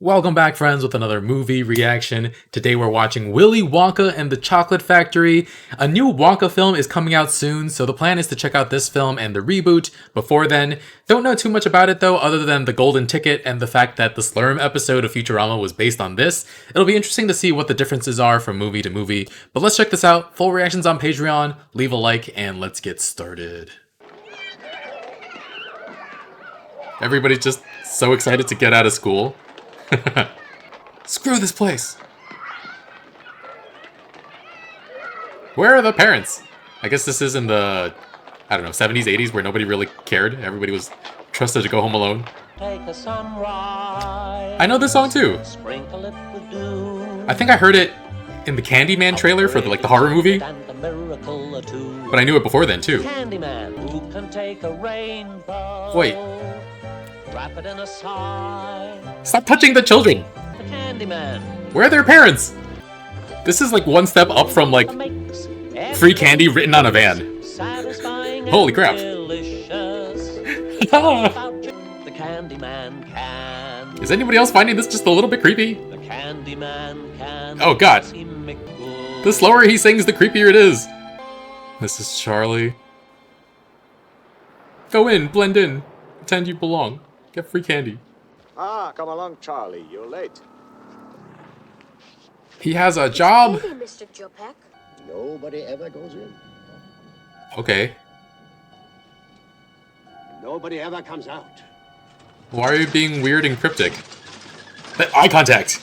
Welcome back, friends, with another movie reaction. Today we're watching Willy Wonka and the Chocolate Factory. A new Wonka film is coming out soon, so the plan is to check out this film and the reboot before then. Don't know too much about it though, other than the golden ticket and the fact that the Slurm episode of Futurama was based on this. It'll be interesting to see what the differences are from movie to movie, but let's check this out. Full reactions on Patreon, leave a like, and let's get started. Everybody's just so excited to get out of school. Screw this place. Where are the parents? I guess this is in the, I don't know, 70s, 80s where nobody really cared. Everybody was trusted to go home alone. I know this song too. I think I heard it in the Candyman trailer for the horror movie. But I knew it before then too. Wait. Stop touching the children! Where are their parents? This is like one step up from like free candy written on a van. Holy crap. Is anybody else finding this just a little bit creepy? Oh god. The slower he sings, the creepier it is. This is Charlie. Go in, blend in, pretend you belong. Get free candy. Ah, come along, Charlie. You're late. He has a job. Mr. Jopek. Nobody ever goes in. Okay. Nobody ever comes out. Why are you being weird and cryptic? Eye contact.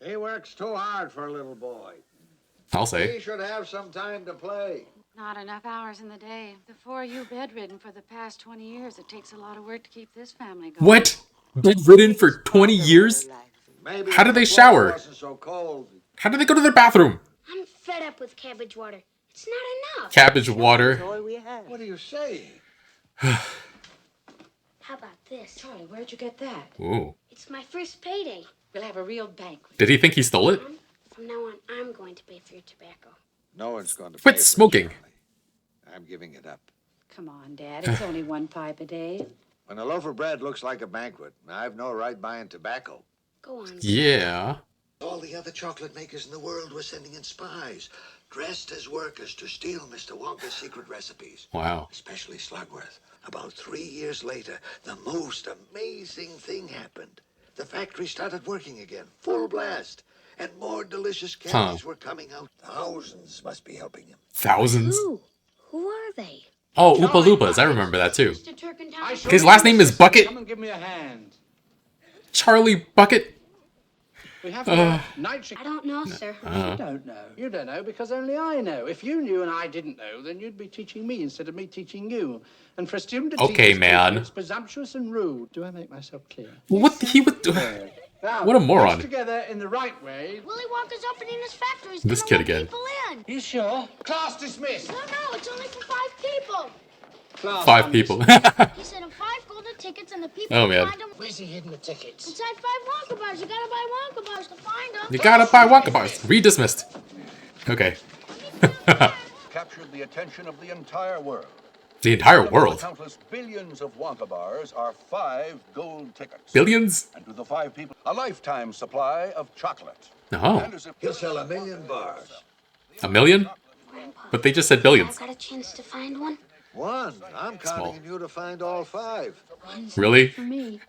He works too hard for a little boy. I'll say. He should have some time to play. Not enough hours in the day. The four of you bedridden for the past 20 years. It takes a lot of work to keep this family going. What? Bedridden for 20 years? Maybe how do they shower? So cold. How do they go to their bathroom? I'm fed up with cabbage water. It's not enough. Cabbage water. What are you saying? How about this? Charlie, where'd you get that? Ooh. It's my first payday. We'll have a real banquet. Did he think he stole it? From now on, I'm going to pay for your tobacco. No one's going to Quit pay for smoking. it, Charlie. I'm giving it up. Come on, Dad. It's only one pipe a day. When a loaf of bread looks like a banquet, I've no right buying tobacco. Go on. Yeah. All the other chocolate makers in the world were sending in spies, dressed as workers to steal Mr. Wonka's secret recipes. Wow. Especially Slugworth. About 3 years later, the most amazing thing happened. The factory started working again, full blast. And more delicious candies were coming out. Thousands must be helping him. Thousands? Who are they? Oh, Oompa Loompas. I remember that too. Mr. Turpentine. His last name is Bucket. Come and give me a hand. Charlie Bucket. We have night shift. I don't know, sir. You don't know. You don't know because only I know. If you knew and I didn't know, then you'd be teaching me instead of me teaching you. And for a student to Okay, teach man. it's presumptuous and rude. Do I make myself clear? What he would do? Now, What a moron. let's together in the right way. Willy Wonka's opening his factory. He's This gonna kid let again. people in. You sure? Class dismissed. No, it's only for 5 people. Class 5 people. He said 5 golden tickets and the people Oh, who man. find them. Where's he hidden the tickets? Inside 5 Wonka bars. You gotta buy Wonka bars to find them. You gotta buy Wonka bars. Redismissed. Okay. Captured the attention of the entire world. The entire The world. countless billions of Wonka bars are 5 gold tickets. Billions? And to the 5 people, a lifetime supply of chocolate. No. And as if He'll sell 1 million bars. A million? But they just said billions. I've got a chance to find one. One. I'm counting Small. on you to find all 5. Really? For me.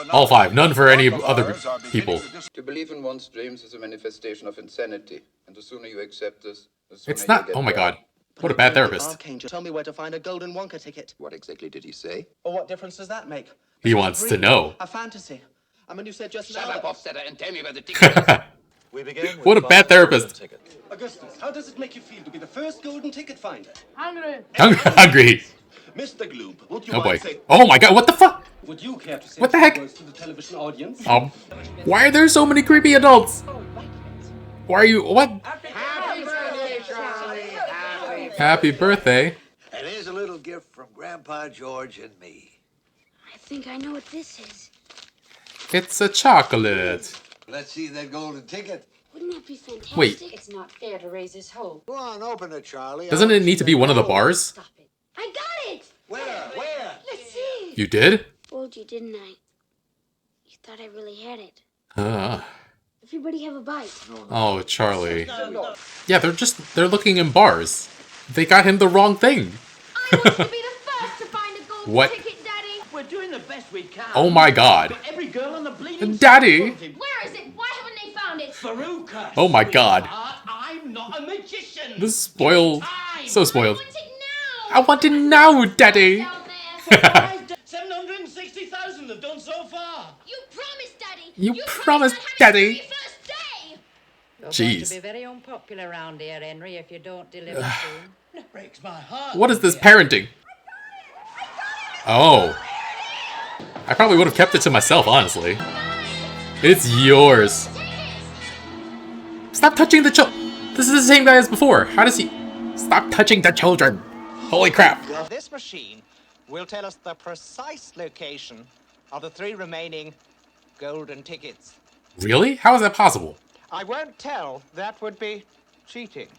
All 5. None for any other people. To believe in one's dreams is a manifestation of insanity, and the sooner you accept this, the sooner It's not. you get Oh my well. god. What a bad therapist. Archangel, tell me where to find a golden Wonka ticket. What exactly did he say? Or what difference does that make? He wants to know. A fantasy. I mean, you said just Shut now. up, Hofstadter, and tell me where the ticket is. We begin with What a bad 5 therapist. golden tickets. Augustus, how does it make you feel to be the first golden ticket finder? Hungry. Mr. Gloob, would you Oh boy. mind saying, Oh my god. What the fuck? would you care to say What the a few heck? words to the television audience? Why are there so many creepy adults? Why are you? What? Happy birthday, Charlie. Happy birthday. And here's a little gift from Grandpa George and me. I think I know what this is. It's a chocolate. Let's see that golden ticket. Wouldn't that be fantastic? Wait. It's not fair to raise his hope. Go on, open it, Charlie. Doesn't it need to be one of the bars? Stop it. I got it. Where? Let's see. You did? Told you, didn't I? You Thought I really had it. Uh. Everybody have a bite. Oh, Charlie. Yeah, they're looking in bars. They got him the wrong thing. I want to be the first to find a golden What? ticket, Daddy. We're doing the best we can. Oh my God. Got every girl on the bleeding Daddy. Where is it? Why haven't they found it? Veruca. Oh my God. I'm not a magician. This is spoiled. So spoiled. I want it now. I want it now, Daddy. Out there. 760,000 have done so far. You promised, Daddy. You promised promised, I'd have it Daddy. the very first day. You're Jeez. going to be very unpopular around here, Henry, if you don't deliver soon. It breaks my heart. What is this parenting? Oh. I probably would have kept it to myself, honestly. It's yours. Stop touching the This is the same guy as before. How does he... Stop touching the children. Holy crap. This machine will tell us the precise location of the 3 remaining golden tickets. Really? How is that possible? I won't tell. That would be cheating.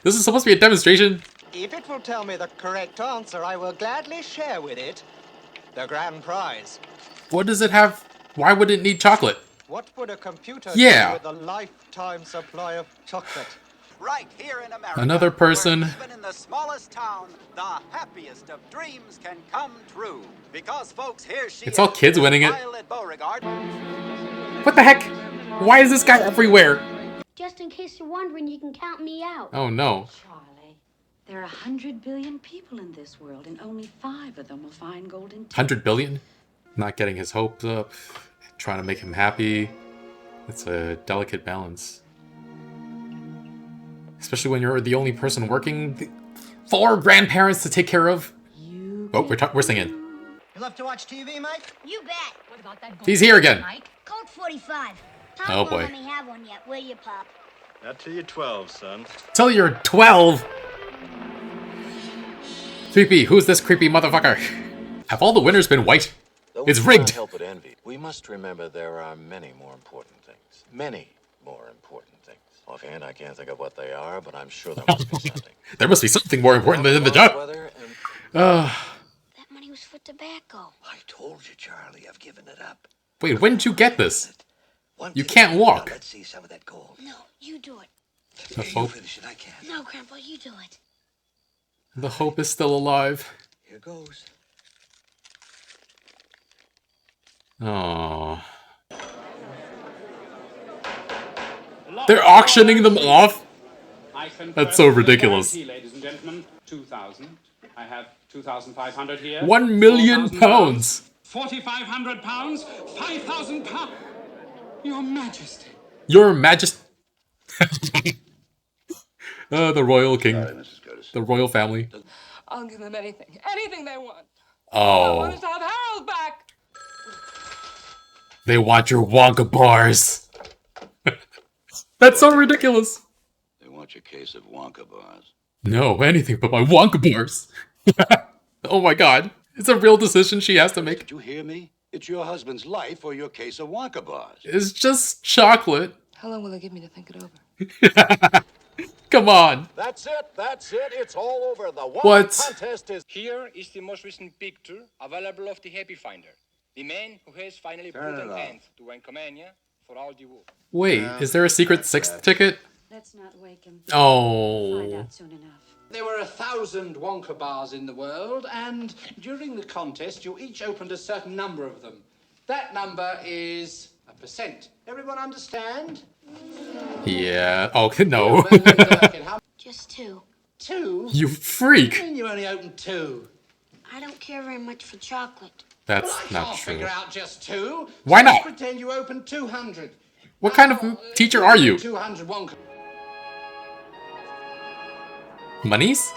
This is supposed to be a demonstration. If it will tell me the correct answer, I will gladly share with it the grand prize. What does it have? Why would it need chocolate? What would a computer Yeah. do with a lifetime supply of chocolate? Right here in America. Another person. Where even in the smallest town, the happiest of dreams can come true. Because folks, here she It's all kids winning it. Violet Beauregard. What the heck? Why is this guy everywhere? Just in case you're wondering, you can count me out. Oh no. Charlie, there are 100 billion people in this world, and only 5 of them will find golden tickets. 100 billion? Not getting his hopes up. Trying to make him happy. It's a delicate balance. Especially when you're the only person working. 4 grandparents to take care of. Oh, we're singing. You love to watch TV, Mike? You bet. What about that? He's here again. Colt 45. Pop Oh, won't boy. let me have one yet, will you, Pop? Not till you're 12, son. Till you're 12. Creepy. Who's this creepy motherfucker? Have all the winners been white? It's rigged. Help but envy. We must remember there are many more important things. Many more important things. Offhand, I can't think of what they are, but I'm sure there must be something. There must be something more important than the job. That money was for tobacco. I told you, Charlie, I've given it up. Wait, when did you get this? One You thing can't now, walk. let's see some of that gold. No, you do it. The You hope, finish it, I can't. No, Grandpa, you do it. the hope is still alive. Here goes. Oh. They're auctioning them off? That's so ridiculous. Ladies and gentlemen, 2,000. I have 2,500 here. 1 million pounds. 4,500 pounds. 5,000 pounds. Your Majesty. Your Majesty. The royal king. The royal family. I'll give them anything. Anything they want. I Oh. want to have Harold back. They want your Wonka bars. That's so ridiculous. They want your case of Wonka bars. No, anything but my Wonka bars. Oh my god. It's a real decision she has to make. Did you hear me? It's your husband's life or your case of Wonka bars. It's just chocolate. How long will it give me to think it over? Come on. That's it. It's all over. The Wonka What? contest is... Here is the most recent picture available of the Happy Finder. The man who has finally put an end to Wancomania for all the world. Wait, is there a secret 6th ticket? Let's not wake him. Oh. Find out soon enough. There were 1,000 Wonka bars in the world, and during the contest, you each opened a certain number of them. That number is a percent. Everyone understand? Yeah. Oh, no. Just 2. 2? You freak. What do you mean you only opened 2? I don't care very much for chocolate. That's I not can't true. figure out just 2. Why So not? let's pretend you opened 200. What kind of teacher are you? 200 Wonka. Monies?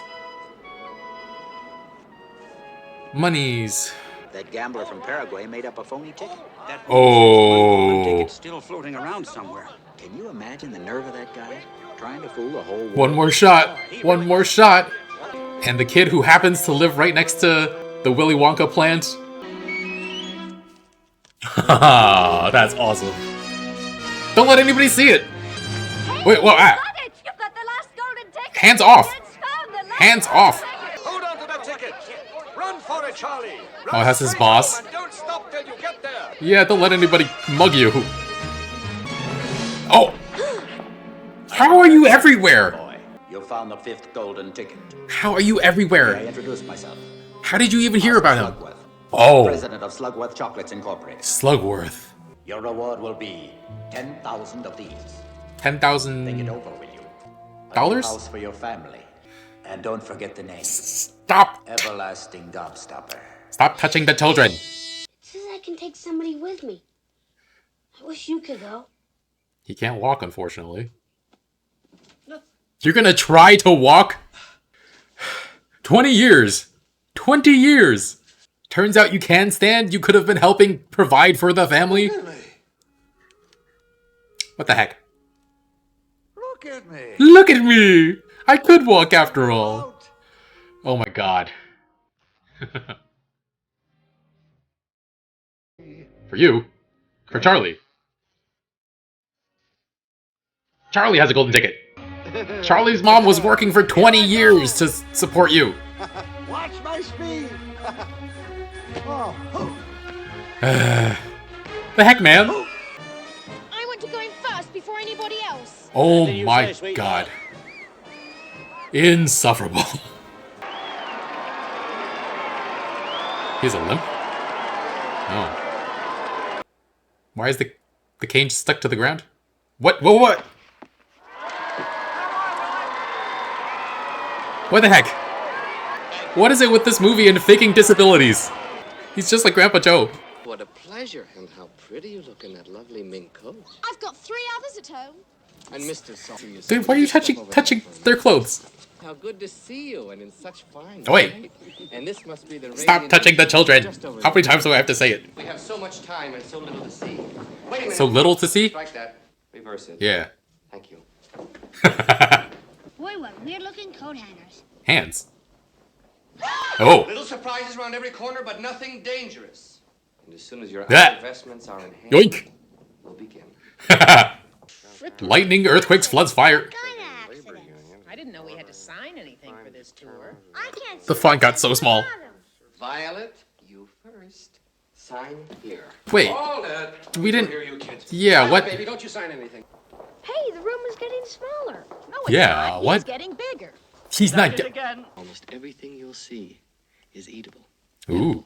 Monies. That gambler from Paraguay made up a phony ticket. That Oh. ticket's still floating around somewhere. Can you imagine the nerve of that guy? Trying to fool the whole world. One more shot. One more shot. And the kid who happens to live right next to the Willy Wonka plant. Haha, that's awesome. Don't let anybody see it. Wait, whoa, ah. You've got the last golden ticket. Hands off. Hands off. Hold on to that ticket. Run for it, Charlie. Oh, that's his boss. And don't stop till you get there. Yeah, don't let anybody mug you. Oh! How are you everywhere? You found the 5th golden ticket. How are you everywhere? May I introduce myself? How did you even hear about him? Slugworth, Oh, President of Slugworth Chocolates Incorporated. Slugworth. Your reward will be 10,000 of these. Think it 10,000 over, will you? A dollars? house for your family. And don't forget the name. Stop! Everlasting Gobstopper. Stop touching the children. It says I can take somebody with me. I wish you could go. He can't walk, unfortunately. You're gonna try to walk? 20 years. 20 years. Turns out you can stand. You could have been helping provide for the family. What the heck? Look at me. Look at me. I could walk after all. Oh my god. For you. For Charlie. Charlie has a golden ticket. Charlie's mom was working for 20 years to support you. Watch my speed. Oh. The heck, man? I want to go in first before anybody else. Oh my god. Insufferable. He's a limp? Oh. Why is the cane stuck to the ground? What? What? What the heck? What is it with this movie and faking disabilities? He's just like Grandpa Joe. What a pleasure, and how pretty you look in that lovely mink coat. I've got 3 others at home. And Mr. Salty, Dude, why are you touching their clothes? how good to see you, and in such fine Oh, wait. shape. And this must be the Stop radiant touching the children. just over How many times do I have to say it? We have so much time and so little to see. Wait a minute. So little to see? Strike that. Reverse it. Yeah. Thank you. Boy, what weird-looking coat hangers. Hands. Oh. Little surprises around every corner, but nothing dangerous. And as soon as your Ah. investments are in hand, Yoink. we'll begin. Lightning, earthquakes, floods, fire. I didn't know we had to sign anything for this tour. I can't The font got so small. Violet, you first. Sign here. Wait. Hold it. We didn't. Here, you kids. Yeah, what? Baby, don't you sign anything. Hey, the room is getting smaller. No, it's Yeah, not. what? He's getting bigger. He's not. Almost everything you'll see is eatable. Ooh.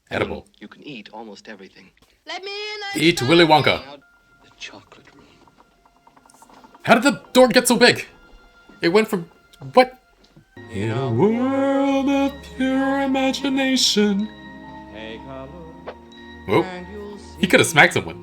Edible. You can eat almost everything. Let me in. Eat Willy Wonka. The chocolate room. How did the door get so big? It went from. What? In a world of pure imagination. Whoa. He could have smacked someone.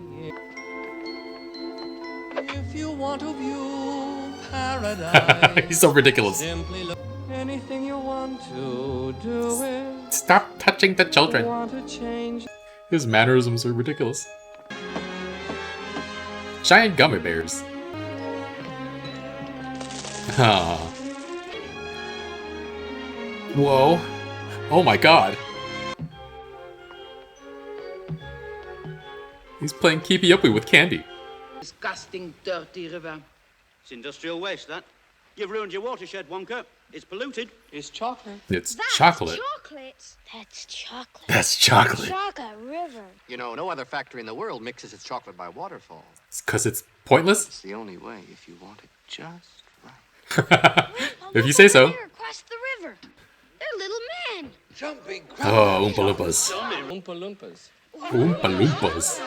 If you want to view paradise, He's so ridiculous. simply look. Anything you want to do it. Stop touching the children. Want to change. His mannerisms are ridiculous. Giant gummy bears. Ah. Whoa. Oh my god. He's playing keepy uppy with candy. Disgusting, dirty river. It's industrial waste, that. You've ruined your watershed, Wonka. It's polluted. It's chocolate. It's chocolate. Chocolate. That's chocolate. That's chocolate. Chocolate river. You know, no other factory in the world mixes its chocolate by waterfall. It's 'cause it's pointless? It's the only way if you want it just right. If you say so. They're across the river. They're little men. Jumping Oh, Oompa Loompas. Oompa Loompas. Oompa Loompas.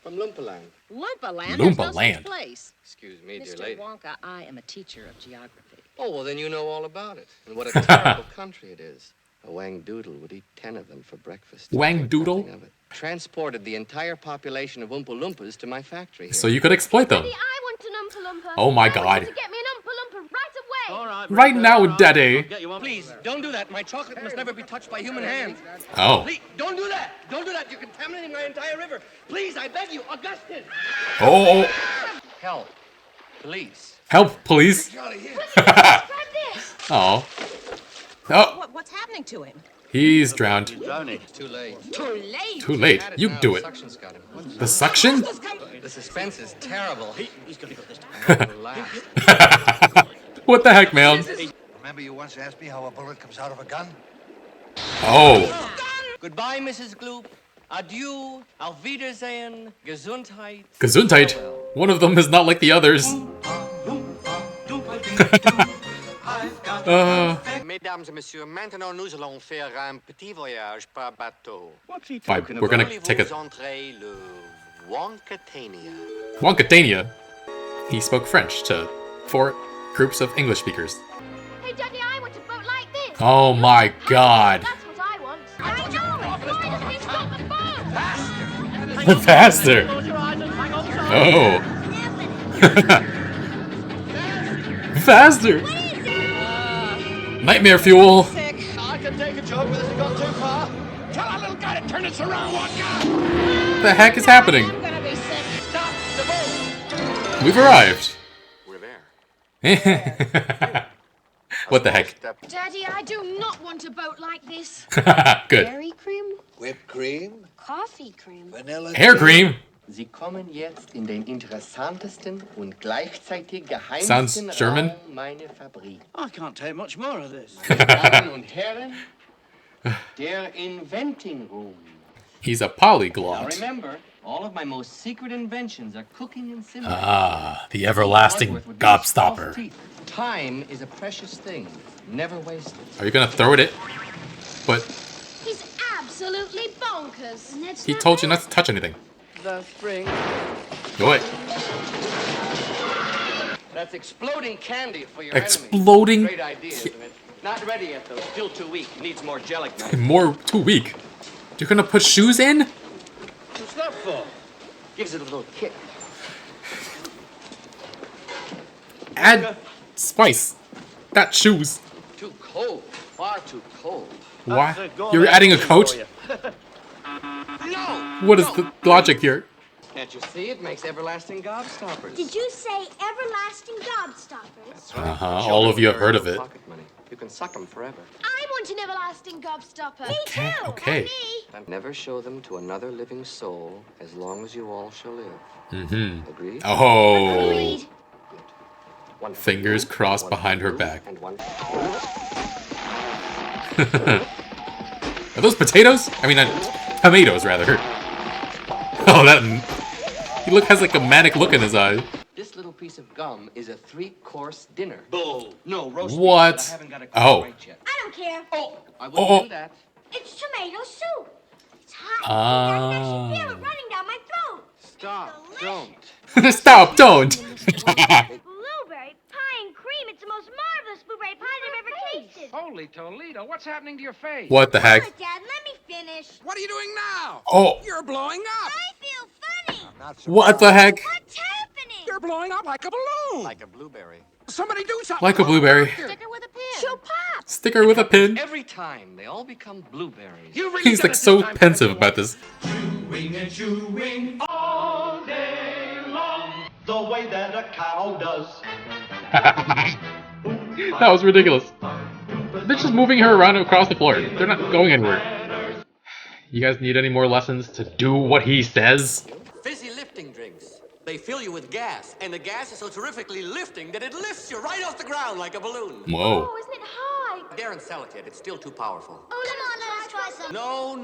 From Loompaland. Loompa Land? Loompa There's no Land. such place. Excuse me, dear Mr. lady. Wonka, I am a teacher of geography. Oh, well, then you know all about it. And what a terrible country it is. A Wang Doodle would eat 10 of them for breakfast. Wang Doodle? Nothing of it. Transported the entire population of Oompa Loompas to my factory here. So you could exploit them. Daddy, I want an Oompa Loompa. Oh my I want god. you to get me an Oompa Loompa right away. All right. Right now, Daddy. Get you one. Please, don't do that. My chocolate must never be touched by human hands. Oh. Please, don't do that. Don't do that. You're contaminating my entire river. Please, I beg you, Augustus. Oh. Help. Police. Help, please. Oh. Oh. What's happening to him? He's drowned. Drowning. Too late. Too late. Too late. You do it. Suction's got him. The suction? The suspense is terrible. He's gonna go this time. What the heck, man? Remember you once asked me how a bullet comes out of a gun? Oh. Goodbye, Mrs. Gloop. Adieu, auf Wiedersehen, Gesundheit. Gesundheit. One of them is not like the others. Mesdames et messieurs, maintenant nous allons faire un petit voyage par bateau. Fine, we're gonna take a Entrez le Wonkatania. Wonkatania. He spoke French to 4 groups of English speakers. Hey, Daddy, I want a boat like this. Oh my god. That's what I want. I know it. Why doesn't it stop the boat? Faster. Oh. Faster. Nightmare fuel. I can take a joke, but this has gone too far. Tell our little guy to turn us around, Wonka! What the heck is happening? I'm gonna be sick. Stop the boat! We've arrived. We're there. What the heck? Daddy, I do not want a boat like this. Good. Dairy cream? Whipped cream? Coffee cream? Vanilla Hair cream. Sie kommen jetzt in den interessantesten und gleichzeitig Sounds geheimsten German. Raum meiner Fabrik. I can't take much more of this. Meine Damen und Herren, der Inventing Room. He's a Now polyglot. remember, all of my most secret inventions are cooking in cinnamon. Ah, the everlasting gobstopper. Time is a precious thing, never wasted. Are you gonna throw it? But He's absolutely bonkers. And that's he not told you bad. not to touch anything. The spring. Go ahead. That's exploding candy for your Exploding enemy. Great idea, isn't it? Not ready yet, though. Still too weak. Needs more gelic. More too weak. You're gonna put shoes in? What's that for? Gives it a little kick. Add spice. Not shoes. Too cold. Far too cold. Why? You're adding a coat? No! What is the logic here? Can't you see? It makes everlasting gobstoppers. Did you say everlasting gobstoppers? All of you have heard of it. Pocket money. You can suck them forever. I want an everlasting gobstopper. Me too. Okay. And me. And never show them to another living soul as long as you all shall live. Mm-hmm. Agreed? Oh. Agreed. One Fingers for you, crossed one behind for her you, back. And one Are those potatoes? I mean, tomatoes, rather. Oh, that... He has like a manic look in his eye. This little piece of gum is a 3-course dinner. Bull. No, roast beef, What? but I haven't got a Oh. right yet. I don't care. Oh, I wouldn't Oh. do that. It's tomato soup. It's hot. Ah. I can feel it running down my throat. Stop. Don't. Stop, don't! Blueberry pie and cream. It's the most marvelous blueberry pie I've ever tasted. Holy Toledo, what's happening to your face? What the heck? Dad, let me finish. What are you doing now? Oh, You're blowing up. I feel funny. what the heck? What's happening? You're blowing up like a balloon. Like a blueberry. Somebody do something. Like a blueberry. Sticker with a pin. She'll pop. Sticker with a pin. Every time they all become blueberries. You really He's done like it so this time, pensive about this. Chewing and chewing all day long, the way that a cow does. That was ridiculous. They're just moving her around across the floor. They're not going anywhere. You guys need any more lessons to do what he says? Fizzy lifting drinks. They fill you with gas, and the gas is so terrifically lifting that it lifts you right off the ground like a balloon. Whoa. Oh, isn't it high? Daren't sell it yet. It's still too powerful. Oh, come on, let's try some. No.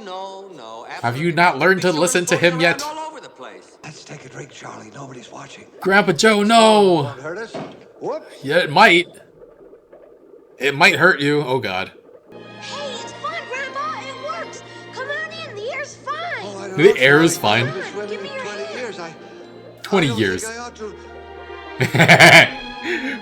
Have you not learned to listen to him yet? All over the place. Let's take a drink, Charlie. Nobody's watching. Grandpa Joe, no! Won't hurt us. Whoops. Yeah, it might. It might hurt you. Oh, God. Hey, it's fun, Grandma. It works. Come on in. The air's fine. Oh, I don't The know, air is Charlie. fine. I've been swimming Give me in your 20 hand. years. 20 I don't years. think I ought to.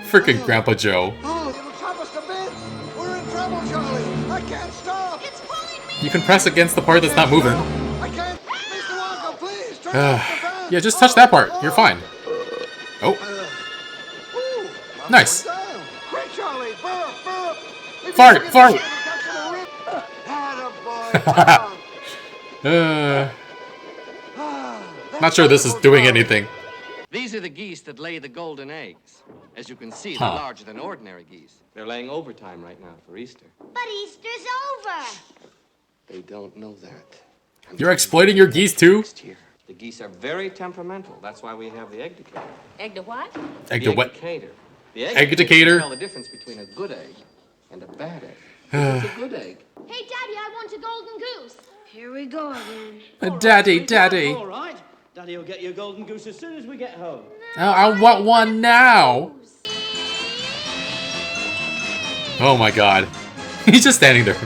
Freaking Grandpa Joe. Oh, it'll chop us to bits. We're in trouble, Charlie. I can't stop. It's pulling me. You can press against the part that's not moving. I can't. Mr. Wonka, please turn off the fan. Yeah, just touch that part. You're fine. Oh, Ooh, nice. down. Quick, Charlie. Burp, burp. If Fart, you can fart. get Attaboy, Tom. Not sure this is doing anything. These are the geese that lay the golden eggs. As you can see, Huh. they're larger than ordinary geese. They're laying overtime right now for Easter. But Easter's over. They don't know that. You're exploiting your geese too? Next year. The geese are very temperamental. That's why we have the egg decator. Egg to what? Egg The to what? decator. The Egg decator decator? can tell the difference between a good egg and a bad egg. If it's a good egg. Hey, Daddy, I want a golden goose. Here we go again. Daddy. All right. Daddy will get you a golden goose as soon as we get home. I want one now. Oh my god. He's just standing there.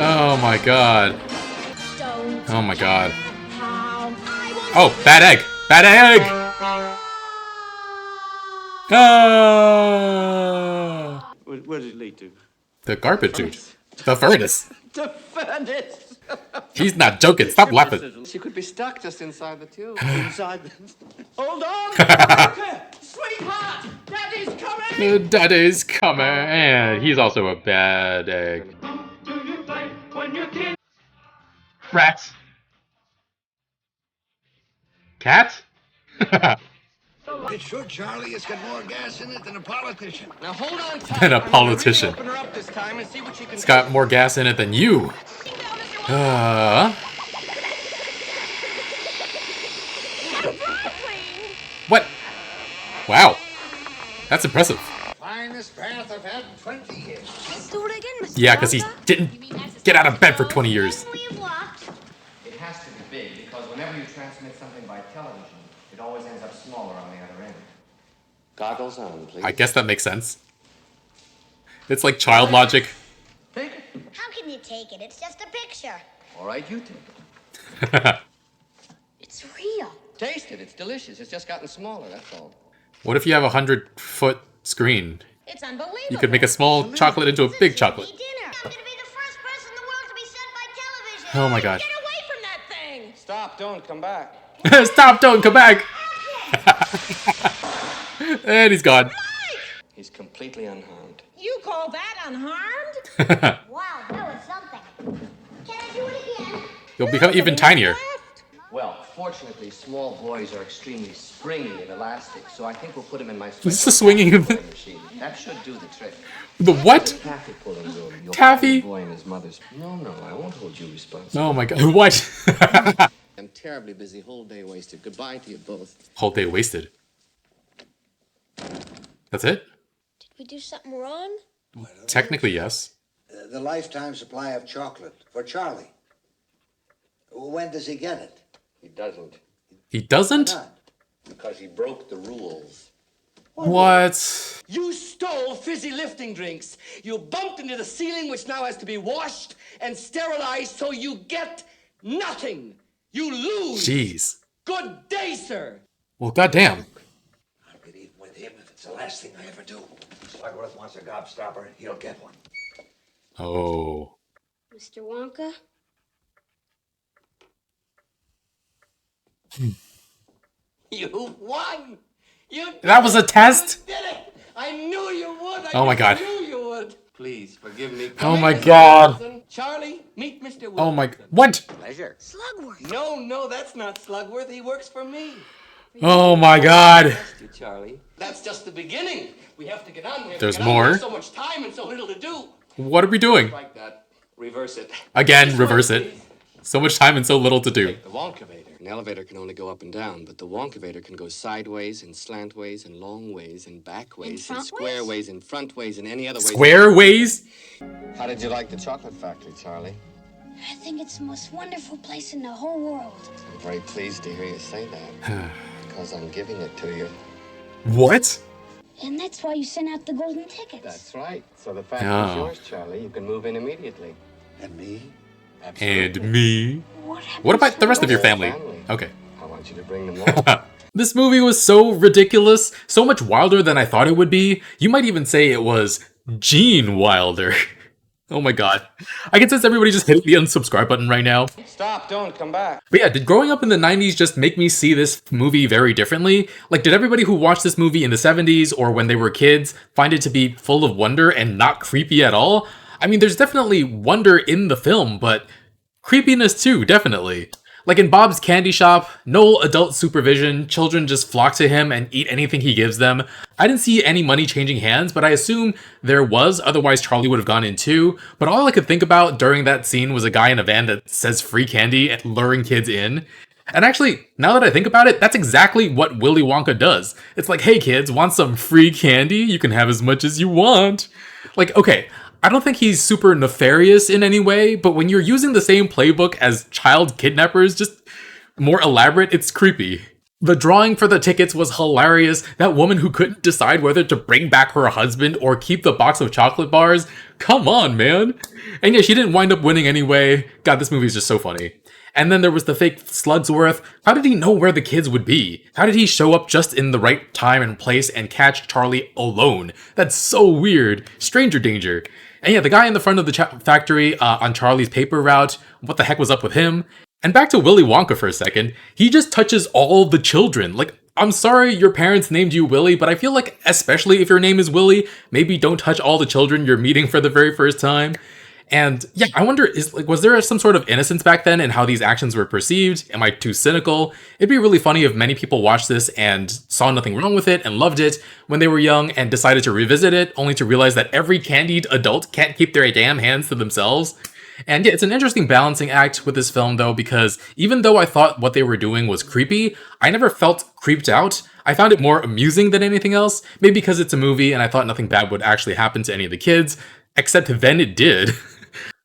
Oh my god. Oh my god. Oh, bad egg. Bad egg. Ah! Where did it lead to? The garbage chute. The furnace. The furnace. He's not joking. Stop laughing. She could be stuck just inside the tube. Inside the... Hold on! Wonka! Sweetheart! Daddy's coming! Daddy's coming. And he's also a bad egg. Rats. Cat? It's sure, Charlie. It's got more gas in it than a politician. Now hold on tight. Than a politician. Open her up this time and see what she can It's got more gas in it than you. What? Wow. That's impressive. Finest bath I've had in 20 years. Let's do it again, Mr. Yeah, because he didn't get out of bed for 20 years. It has to be big because whenever you transmit something by television, it always ends up smaller on the other end. Goggles on, please. I guess that makes sense. It's like child logic. Take it. How can you take it? It's just a picture. All right, you take it. It's real. Taste it. It's delicious. It's just gotten smaller, that's all. What if you have a 100-foot screen? It's unbelievable. You could make a small chocolate into a big chocolate. Dinner. I'm gonna be the first person in the world to be sent by television. Oh my god. Get away from that thing. Stop, don't come back. Stop, don't come back. And he's gone. He's completely unharmed. You call that unharmed? Wow, that was something. Can I do it again? You'll become even tinier. Well, fortunately, small boys are extremely springy and elastic, so I think we'll put him in my Is this a swinging machine. That should do the trick. The what? Taffy pulling room. You'll Taffy? find the boy and his mother's. No, I won't hold you responsible. Oh my god. What? I'm terribly busy. Whole day wasted. Goodbye to you both. Whole day wasted. That's it? Did we do something wrong? Technically, yes. The lifetime supply of chocolate for Charlie. When does he get it? He doesn't. He doesn't? Because he broke the rules. What? You stole fizzy lifting drinks. You bumped into the ceiling, which now has to be washed and sterilized, so you get nothing. You lose. Jeez. Good day, sir. Well, goddamn. I'll get even with him if it's the last thing I ever do. Slugworth wants a gobstopper, he'll get one. Oh. Mr. Wonka? You won. That was a test? You did it. I knew you would. Oh my god. I knew you would. Please forgive me. Oh my god. Charlie, meet Mr. Wilson. Oh my. What? Pleasure. Slugworth. No, that's not Slugworth. He works for me. Oh my god. You, Charlie. That's just the beginning. We have to get on. We have There's to get on. more? There's so much time and so little to do. What are we doing? Like that. Reverse it. Again, reverse it. So much time and so little to do. The Wonkavator. An elevator can only go up and down, but the Wonkavator can go sideways and slantways and long ways and back ways and square ways and front ways and any other way. Square ways? How did you like the chocolate factory, Charlie? I think it's the most wonderful place in the whole world. I'm very pleased to hear you say that. Because I'm giving it to you. What? And that's why you sent out the golden tickets. That's right. So the factory's Oh. yours, Charlie. You can move in immediately. And me? And me. What about the rest of your family? Okay. I want you to bring them all. This movie was so ridiculous, so much wilder than I thought it would be. You might even say it was Gene Wilder. Oh my god. I can sense everybody just hitting the unsubscribe button right now. Stop, don't come back. But yeah, did growing up in the 90s just make me see this movie very differently? Like, did everybody who watched this movie in the 70s or when they were kids find it to be full of wonder and not creepy at all? I mean, there's definitely wonder in the film, but creepiness too, definitely. Like in Bob's Candy Shop, no adult supervision, children just flock to him and eat anything he gives them. I didn't see any money changing hands, but I assume there was, otherwise Charlie would have gone in too. But all I could think about during that scene was a guy in a van that says free candy and luring kids in. And actually, now that I think about it, that's exactly what Willy Wonka does. It's like, hey kids, want some free candy? You can have as much as you want. Like, okay, I don't think he's super nefarious in any way, but when you're using the same playbook as child kidnappers, just more elaborate, it's creepy. The drawing for the tickets was hilarious. That woman who couldn't decide whether to bring back her husband or keep the box of chocolate bars. Come on, man. And yeah, she didn't wind up winning anyway. God, this movie is just so funny. And then there was the fake Slugsworth. How did he know where the kids would be? How did he show up just in the right time and place and catch Charlie alone? That's so weird. Stranger danger. And yeah, the guy in the front of the factory on Charlie's paper route, what the heck was up with him? And back to Willy Wonka for a second, he just touches all the children. Like, I'm sorry your parents named you Willy, but I feel like, especially if your name is Willy, maybe don't touch all the children you're meeting for the very first time. And yeah, I wonder, was there some sort of innocence back then in how these actions were perceived? Am I too cynical? It'd be really funny if many people watched this and saw nothing wrong with it and loved it when they were young and decided to revisit it, only to realize that every candied adult can't keep their damn hands to themselves. And yeah, it's an interesting balancing act with this film though, because even though I thought what they were doing was creepy, I never felt creeped out. I found it more amusing than anything else, maybe because it's a movie and I thought nothing bad would actually happen to any of the kids, except then it did.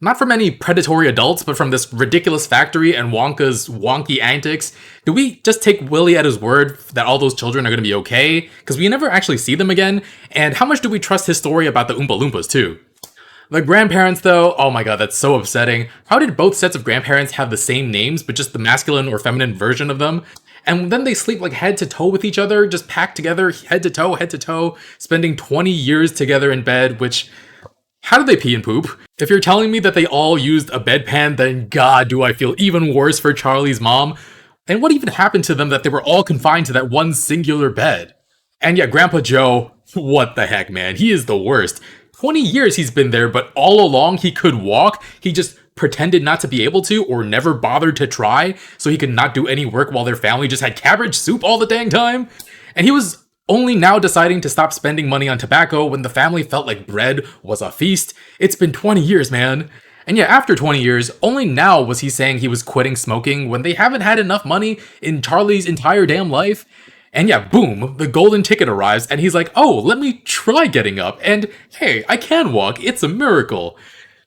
Not from any predatory adults, but from this ridiculous factory and Wonka's wonky antics. Do we just take Willy at his word that all those children are going to be okay? Because we never actually see them again, and how much do we trust his story about the Oompa Loompas too? The grandparents though, oh my god, that's so upsetting. How did both sets of grandparents have the same names, but just the masculine or feminine version of them? And then they sleep like head to toe with each other, just packed together, head to toe, spending 20 years together in bed, which... How did they pee and poop? If you're telling me that they all used a bedpan, then god, do I feel even worse for Charlie's mom. And what even happened to them that they were all confined to that one singular bed? And yeah, Grandpa Joe, what the heck, man, he is the worst. 20 years he's been there, but all along he could walk, he just pretended not to be able to or never bothered to try, so he could not do any work while their family just had cabbage soup all the dang time. And he was only now deciding to stop spending money on tobacco when the family felt like bread was a feast. It's been 20 years, man. And yeah, after 20 years, only now was he saying he was quitting smoking when they haven't had enough money in Charlie's entire damn life. And yeah, boom, the golden ticket arrives and he's like, oh, let me try getting up. And hey, I can walk. It's a miracle.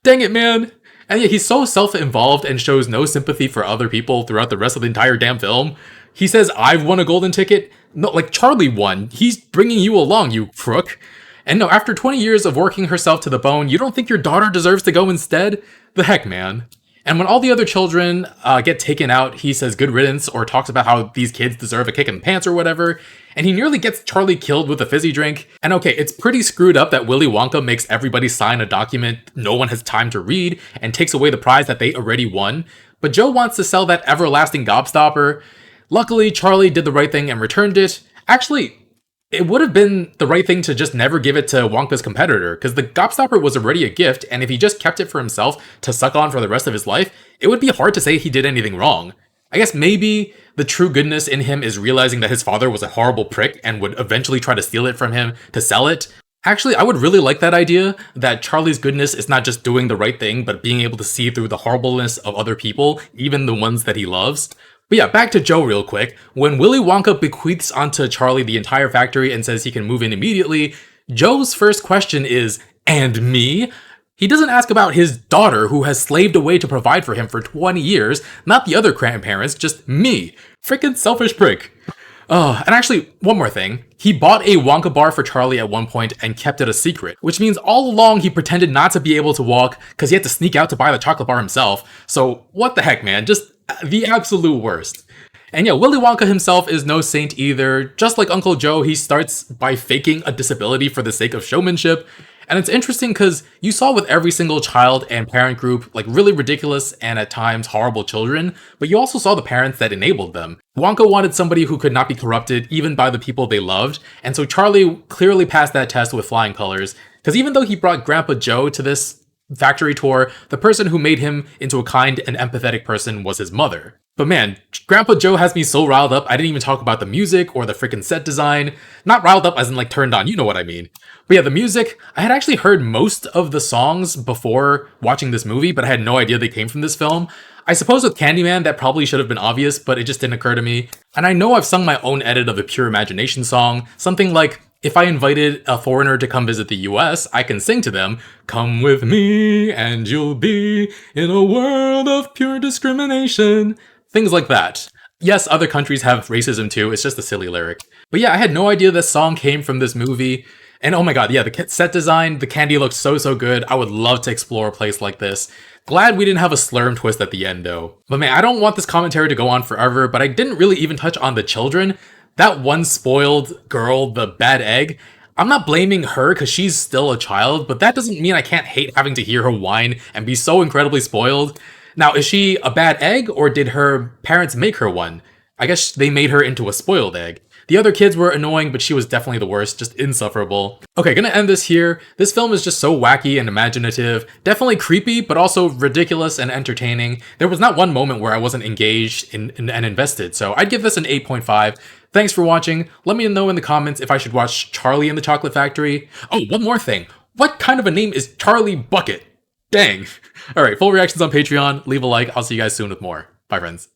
Dang it, man. And yeah, he's so self-involved and shows no sympathy for other people throughout the rest of the entire damn film. He says, I've won a golden ticket. No, like Charlie won. He's bringing you along, you crook. And no, after 20 years of working herself to the bone, you don't think your daughter deserves to go instead? The heck, man. And when all the other children get taken out, he says good riddance or talks about how these kids deserve a kick in the pants or whatever. And he nearly gets Charlie killed with a fizzy drink. And okay, it's pretty screwed up that Willy Wonka makes everybody sign a document no one has time to read and takes away the prize that they already won. But Joe wants to sell that everlasting gobstopper. Luckily, Charlie did the right thing and returned it. Actually, it would have been the right thing to just never give it to Wonka's competitor, because the gobstopper was already a gift, and if he just kept it for himself to suck on for the rest of his life, it would be hard to say he did anything wrong. I guess maybe the true goodness in him is realizing that his father was a horrible prick and would eventually try to steal it from him to sell it. Actually, I would really like that idea, that Charlie's goodness is not just doing the right thing, but being able to see through the horribleness of other people, even the ones that he loves. But yeah, back to Joe real quick. When Willy Wonka bequeaths onto Charlie the entire factory and says he can move in immediately, Joe's first question is, and me? He doesn't ask about his daughter who has slaved away to provide for him for 20 years, not the other grandparents, just me. Frickin' selfish prick. And actually, one more thing. He bought a Wonka bar for Charlie at one point and kept it a secret, which means all along he pretended not to be able to walk because he had to sneak out to buy the chocolate bar himself. So what the heck, man? Just the absolute worst. And yeah, Willy Wonka himself is no saint either. Just like Uncle Joe, he starts by faking a disability for the sake of showmanship. And it's interesting because you saw with every single child and parent group, like really ridiculous and at times horrible children, but you also saw the parents that enabled them. Wonka wanted somebody who could not be corrupted even by the people they loved, and so Charlie clearly passed that test with flying colors, because even though he brought Grandpa Joe to this factory tour, the person who made him into a kind and empathetic person was his mother. But man, Grandpa Joe has me so riled up, I didn't even talk about the music or the freaking set design. Not riled up as in like turned on, you know what I mean. But yeah, the music, I had actually heard most of the songs before watching this movie, but I had no idea they came from this film. I suppose with Candyman, that probably should have been obvious, but it just didn't occur to me. And I know I've sung my own edit of the Pure Imagination song, something like, If I invited a foreigner to come visit the US, I can sing to them, "Come with me and you'll be in a world of pure discrimination." Things like that. Yes, other countries have racism too, it's just a silly lyric. But yeah, I had no idea this song came from this movie. And oh my god, yeah, the set design, the candy looks so good. I would love to explore a place like this. Glad we didn't have a slurm twist at the end though. But man, I don't want this commentary to go on forever, but I didn't really even touch on the children. That one spoiled girl, the bad egg, I'm not blaming her because she's still a child, but that doesn't mean I can't hate having to hear her whine and be so incredibly spoiled. Now, is she a bad egg or did her parents make her one? I guess they made her into a spoiled egg. The other kids were annoying, but she was definitely the worst, just insufferable. Okay, gonna end this here. This film is just so wacky and imaginative, definitely creepy, but also ridiculous and entertaining. There was not one moment where I wasn't engaged and invested, so I'd give this an 8.5. Thanks for watching. Let me know in the comments if I should watch Charlie and the Chocolate Factory. Oh, one more thing. What kind of a name is Charlie Bucket? Dang. Alright, full reactions on Patreon. Leave a like. I'll see you guys soon with more. Bye, friends.